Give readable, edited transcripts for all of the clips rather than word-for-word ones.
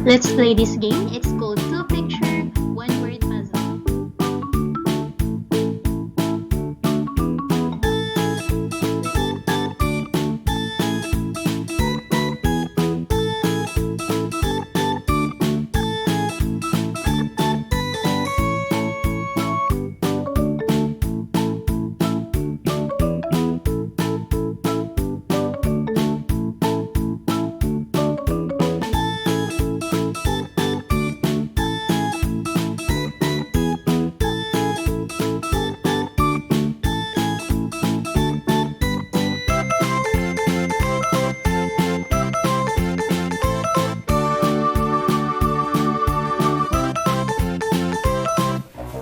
Let's play this game. It's called Two Picture, One Word Puzzle.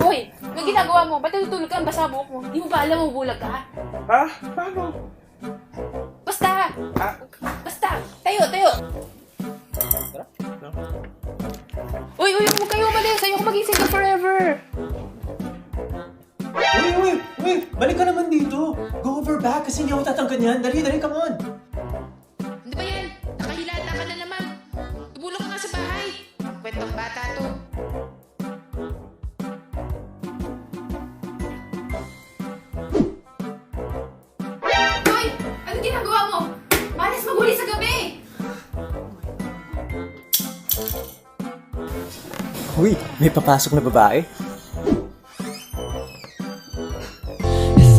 Hoy! Anong ginagawa mo? Ba't natutulog ka ang basa buhok mo? Di mo ba alam mabulag ka? Ha? Paano? Basta! Ah, Basta! Tayo! Uy! Huwag kayo umalis! Ayoko maging single forever! Uy! Balik ka naman dito! Go over back kasi hindi ako tatangkad yan. Dali, come on! Ano ba yan? Nakahilata ka na naman! Tubulong ka nga sa bahay! Kwentong bata to. Hoy! Anong ginagawa mo? Malas maguli sa gabi! Uy, may papasok na babae?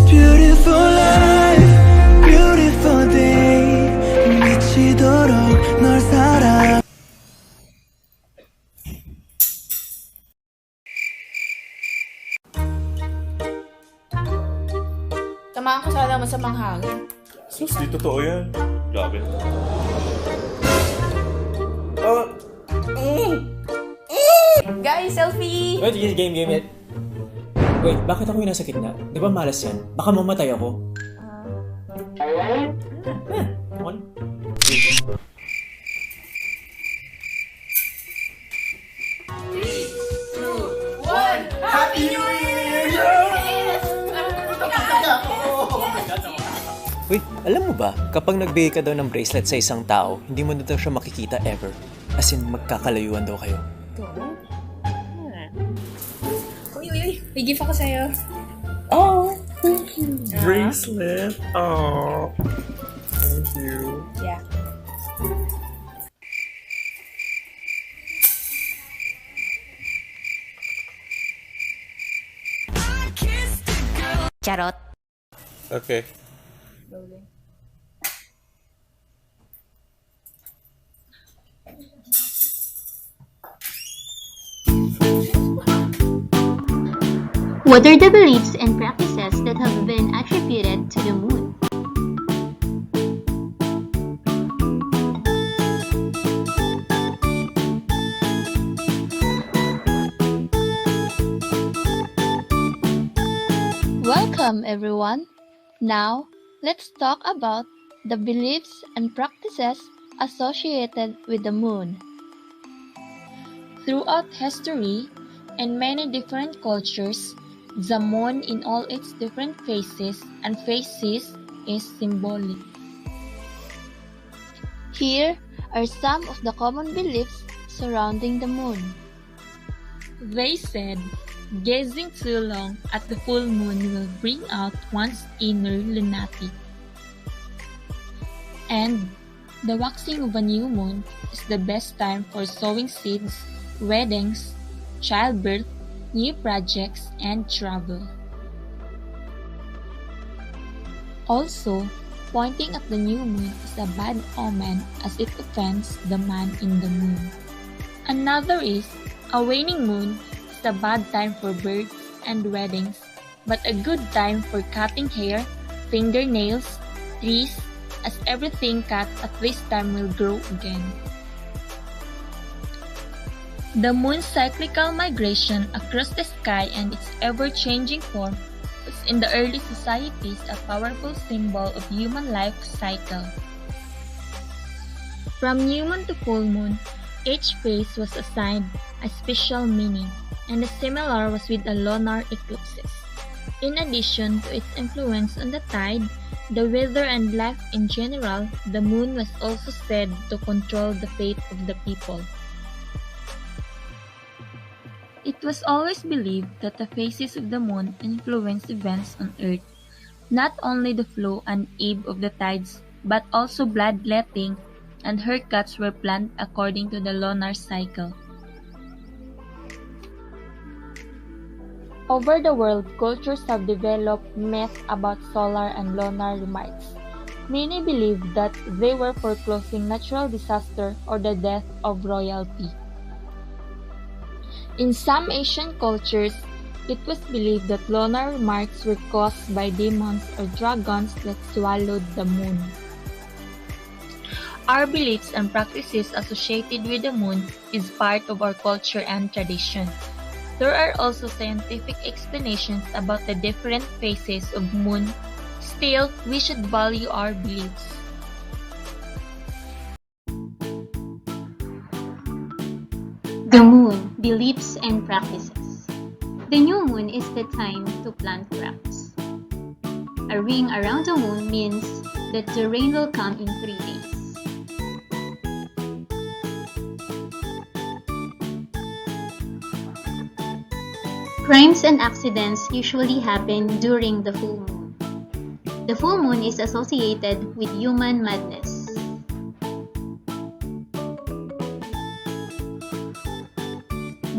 Beautiful life, beautiful day 미치도록 널 사랑 Tamaan ka sana masamang hangin. Sus, di totoo yan. Grabe. Guys, selfie! Wait, game yet. Wait, bakit ako yung nasa gitna? Di ba malas yan? Baka mamatay ako. Come on. Happy New Year! Wait, alam mo ba, kapag nagbigay ka daw ng bracelet sa isang tao, hindi mo na daw siya makikita ever. As in, magkakalayuan daw kayo. Uy! May gift ako sa'yo. Oh, thank you. Bracelet. Oh, thank you. Yeah. Charot. Okay. What are the beliefs and practices that have been attributed to the moon? Welcome everyone. Now, let's talk about the beliefs and practices associated with the moon. Throughout history and many different cultures, the moon in all its different phases and phases is symbolic. Here are some of the common beliefs surrounding the moon. They said, gazing too long at the full moon will bring out one's inner lunatic. And the waxing of a new moon is the best time for sowing seeds, weddings, childbirth, new projects, and travel. Also, pointing at the new moon is a bad omen as it offends the man in the moon. Another is, a waning moon is a bad time for births and weddings, but a good time for cutting hair, fingernails, trees, as everything cut at this time will grow again. The moon's cyclical migration across the sky and its ever-changing form was in the early societies a powerful symbol of human life cycle. From new moon to full moon, each phase was assigned a special meaning, and the similar was with the lunar eclipses. In addition to its influence on the tide, the weather and life in general, the moon was also said to control the fate of the people. It was always believed that the phases of the moon influence events on Earth, not only the flow and ebb of the tides, but also bloodletting and haircuts were planned according to the lunar cycle. Over the world, cultures have developed myths about solar and lunar remarks. Many believe that they were foreclosing natural disaster or the death of royalty. In some Asian cultures, it was believed that lunar remarks were caused by demons or dragons that swallowed the moon. Our beliefs and practices associated with the moon is part of our culture and tradition. There are also scientific explanations about the different phases of moon. Still, we should value our beliefs. The moon, beliefs and practices. The new moon is the time to plant crops. A ring around the moon means that the rain will come in 3 days. Crimes and accidents usually happen during the full moon. The full moon is associated with human madness.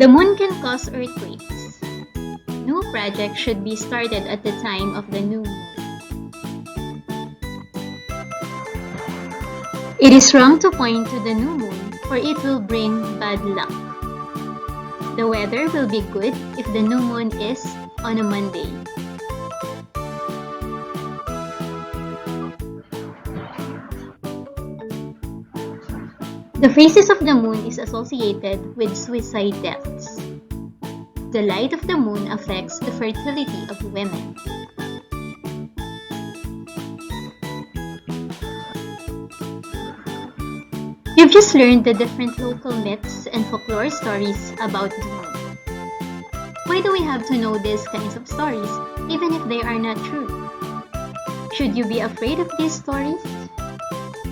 The moon can cause earthquakes. New projects should be started at the time of the new moon. It is wrong to point to the new moon, for it will bring bad luck. The weather will be good if the new moon is on a Monday. The phases of the moon is associated with suicide deaths. The light of the moon affects the fertility of women. You've just learned the different local myths and folklore stories about the moon. Why do we have to know these kinds of stories, even if they are not true? Should you be afraid of these stories?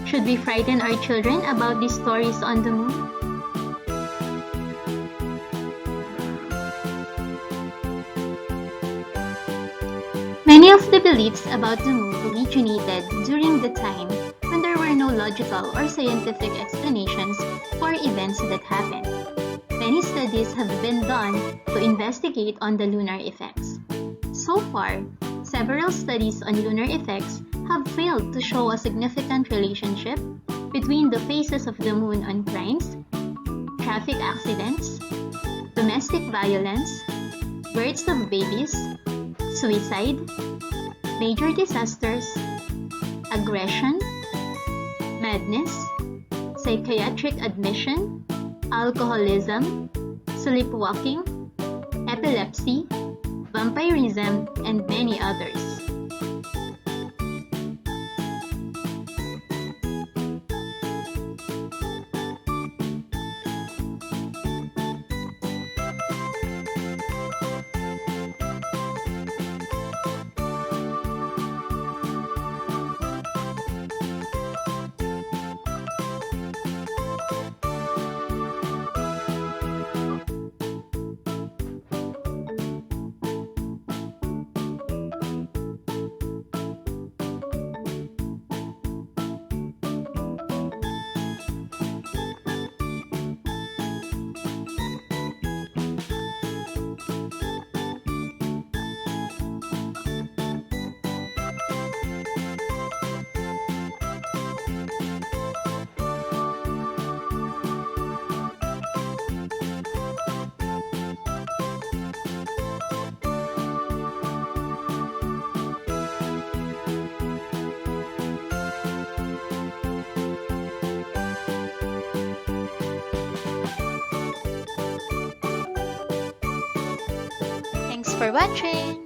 Should we frighten our children about these stories on the moon? Many of the beliefs about the moon originated during the time when there were no logical or scientific explanations for events that happened. Many studies have been done to investigate on the lunar effects. So far, several studies on lunar effects have failed to show a significant relationship between the phases of the moon on crimes, traffic accidents, domestic violence, births of babies, suicide, major disasters, aggression, madness, psychiatric admission, alcoholism, sleepwalking, epilepsy, vampirism, and many others. Thanks for watching!